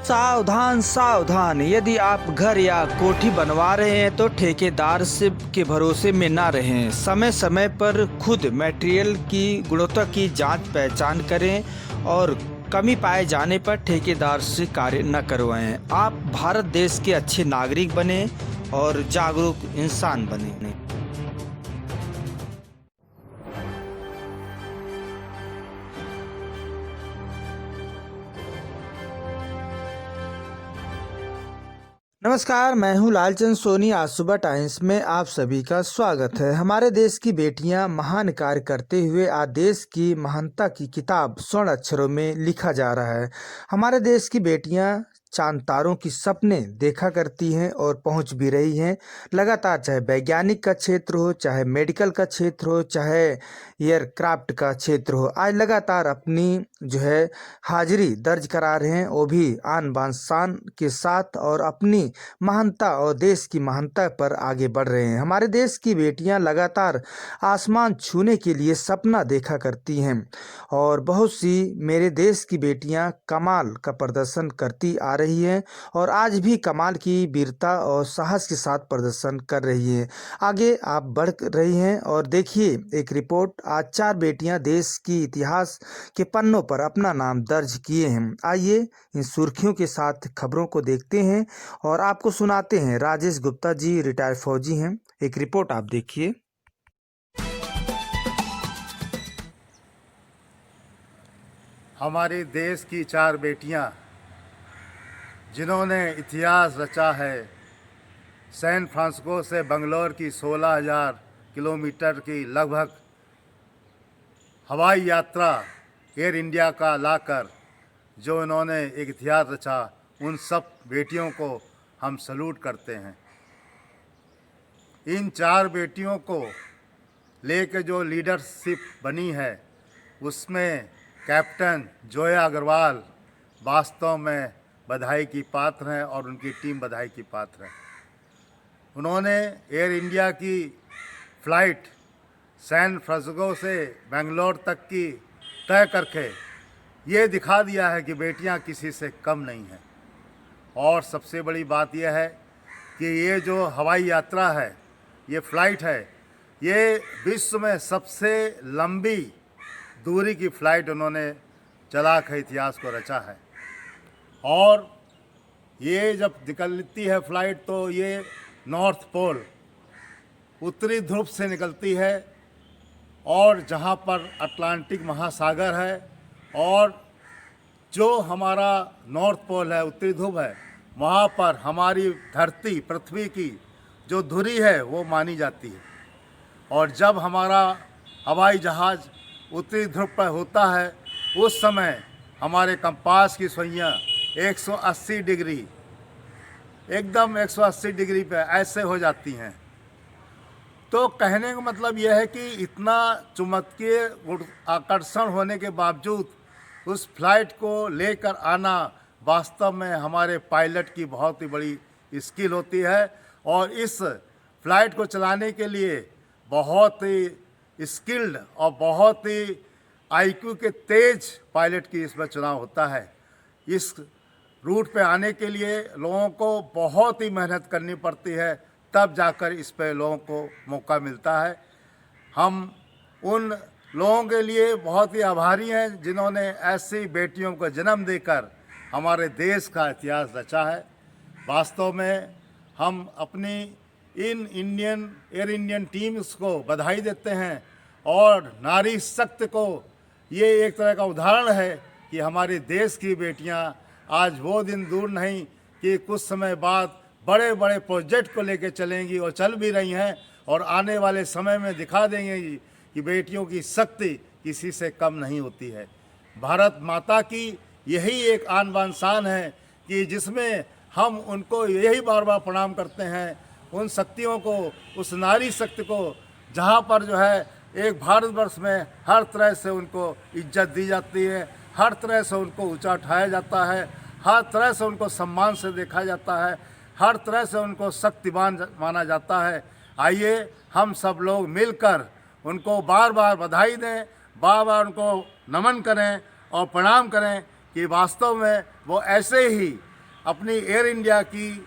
सावधान सावधान, यदि आप घर या कोठी बनवा रहे हैं तो ठेकेदार से के भरोसे में ना रहें। समय समय पर खुद मटेरियल की गुणवत्ता की जांच पहचान करें और कमी पाए जाने पर ठेकेदार से कार्य न करवाएं। आप भारत देश के अच्छे नागरिक बने और जागरूक इंसान बने। नमस्कार, मैं हूं लालचंद सोनी। आज सुबह टाइम्स में आप सभी का स्वागत है। हमारे देश की बेटियां महान कार्य करते हुए आज देश की महानता की किताब स्वर्ण अक्षरों में लिखा जा रहा है। हमारे देश की बेटियां चांद तारों की सपने देखा करती हैं और पहुंच भी रही हैं लगातार, चाहे वैज्ञानिक का क्षेत्र हो, चाहे मेडिकल का क्षेत्र हो, चाहे एयरक्राफ्ट का क्षेत्र हो। आज लगातार अपनी हाजिरी दर्ज करा रहे हैं, वो भी आन बान शान के साथ, और अपनी महानता और देश की महानता पर आगे बढ़ रहे हैं। हमारे देश की बेटियां लगातार आसमान छूने के लिए सपना देखा करती हैं और बहुत सी मेरे देश की बेटियां कमाल का प्रदर्शन करती आ रही हैं और आज भी कमाल की वीरता और साहस के साथ प्रदर्शन कर रही है। आगे आप बढ़ रही हैं और देखिए एक रिपोर्ट। आज 4 बेटियां देश की इतिहास के पन्नों पर अपना नाम दर्ज किए हैं। आइए इन सुर्खियों के साथ खबरों को देखते हैं और आपको सुनाते हैं। राजेश गुप्ता जी रिटायर्ड फौजी हैं। एक रिपोर्ट आप देखिए। हमारे देश की 4 बेटियां जिन्होंने इतिहास रचा है। सैन फ्रांसिस्को से बंगलौर की 16,000 किलोमीटर की लगभग हवाई यात्रा एयर इंडिया का लाकर जो इन्होंने एक इतिहास रचा, उन सब बेटियों को हम सैल्यूट करते हैं। इन 4 बेटियों को लेकर जो लीडरशिप बनी है उसमें कैप्टन जोया अग्रवाल वास्तव में बधाई की पात्र हैं और उनकी टीम बधाई की पात्र है। उन्होंने एयर इंडिया की फ़्लाइट सैन फ्रांसिस्को से बेंगलोर तक की तय करके ये दिखा दिया है कि बेटियां किसी से कम नहीं हैं। और सबसे बड़ी बात यह है कि ये जो हवाई यात्रा है, ये फ़्लाइट है, ये विश्व में सबसे लंबी दूरी की फ़्लाइट उन्होंने चला कर इतिहास को रचा है। और ये जब निकलती है फ़्लाइट तो ये नॉर्थ पोल, उत्तरी ध्रुव से निकलती है और जहाँ पर अटलांटिक महासागर है और जो हमारा नॉर्थ पोल है, उत्तरी ध्रुव है, वहाँ पर हमारी धरती पृथ्वी की जो धुरी है वो मानी जाती है। और जब हमारा हवाई जहाज़ उत्तरी ध्रुव पर होता है उस समय हमारे कंपास की सुइयाँ 180 डिग्री, एकदम 180 डिग्री पे ऐसे हो जाती हैं। तो कहने का मतलब यह है कि इतना चुंबकीय आकर्षण होने के बावजूद उस फ्लाइट को लेकर आना वास्तव में हमारे पायलट की बहुत ही बड़ी स्किल होती है। और इस फ्लाइट को चलाने के लिए बहुत ही स्किल्ड और बहुत ही आईक्यू के तेज पायलट की इसमें चुनाव होता है। इस रूट पे आने के लिए लोगों को बहुत ही मेहनत करनी पड़ती है, तब जाकर इस पे लोगों को मौका मिलता है। हम उन लोगों के लिए बहुत ही आभारी हैं जिन्होंने ऐसी बेटियों को जन्म देकर हमारे देश का इतिहास रचा है। वास्तव में हम अपनी इन एयर इंडियन टीम्स को बधाई देते हैं और नारी शक्ति को ये एक तरह का उदाहरण है कि हमारे देश की बेटियां आज वो दिन दूर नहीं कि कुछ समय बाद बड़े बड़े प्रोजेक्ट को लेकर चलेंगी और चल भी रही हैं और आने वाले समय में दिखा देंगे कि बेटियों की शक्ति किसी से कम नहीं होती है। भारत माता की यही एक आन बान शान है कि जिसमें हम उनको यही बार बार प्रणाम करते हैं, उन शक्तियों को, उस नारी शक्ति को, जहाँ पर एक भारतवर्ष में हर तरह से उनको इज्जत दी जाती है, हर तरह से उनको ऊंचा उठाया जाता है, हर तरह से उनको सम्मान से देखा जाता है, हर तरह से उनको शक्तिमान माना जाता है। आइए हम सब लोग मिलकर उनको बार बार बधाई दें, बार बार उनको नमन करें और प्रणाम करें कि वास्तव में वो ऐसे ही अपनी एयर इंडिया की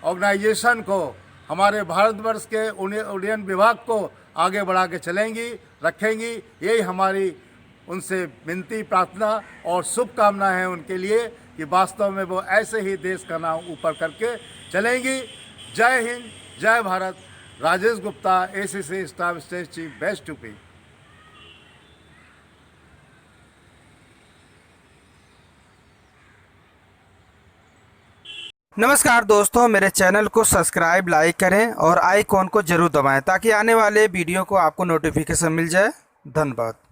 ऑर्गेनाइजेशन को, हमारे भारतवर्ष के उड्डयन विभाग को आगे बढ़ा के चलेंगी, रखेंगी। यही हमारी उनसे विनती, प्रार्थना और शुभकामना है उनके लिए कि वास्तव में वो ऐसे ही देश का नाम ऊपर करके चलेंगी। जय हिंद, जय Bharat. Rajesh Gupta, ACC staff state chief, best UP. नमस्कार दोस्तों, मेरे चैनल को सब्सक्राइब, लाइक करें और आइकॉन को जरूर दबाएं ताकि आने वाले वीडियो को आपको नोटिफिकेशन मिल जाए। धन्यवाद।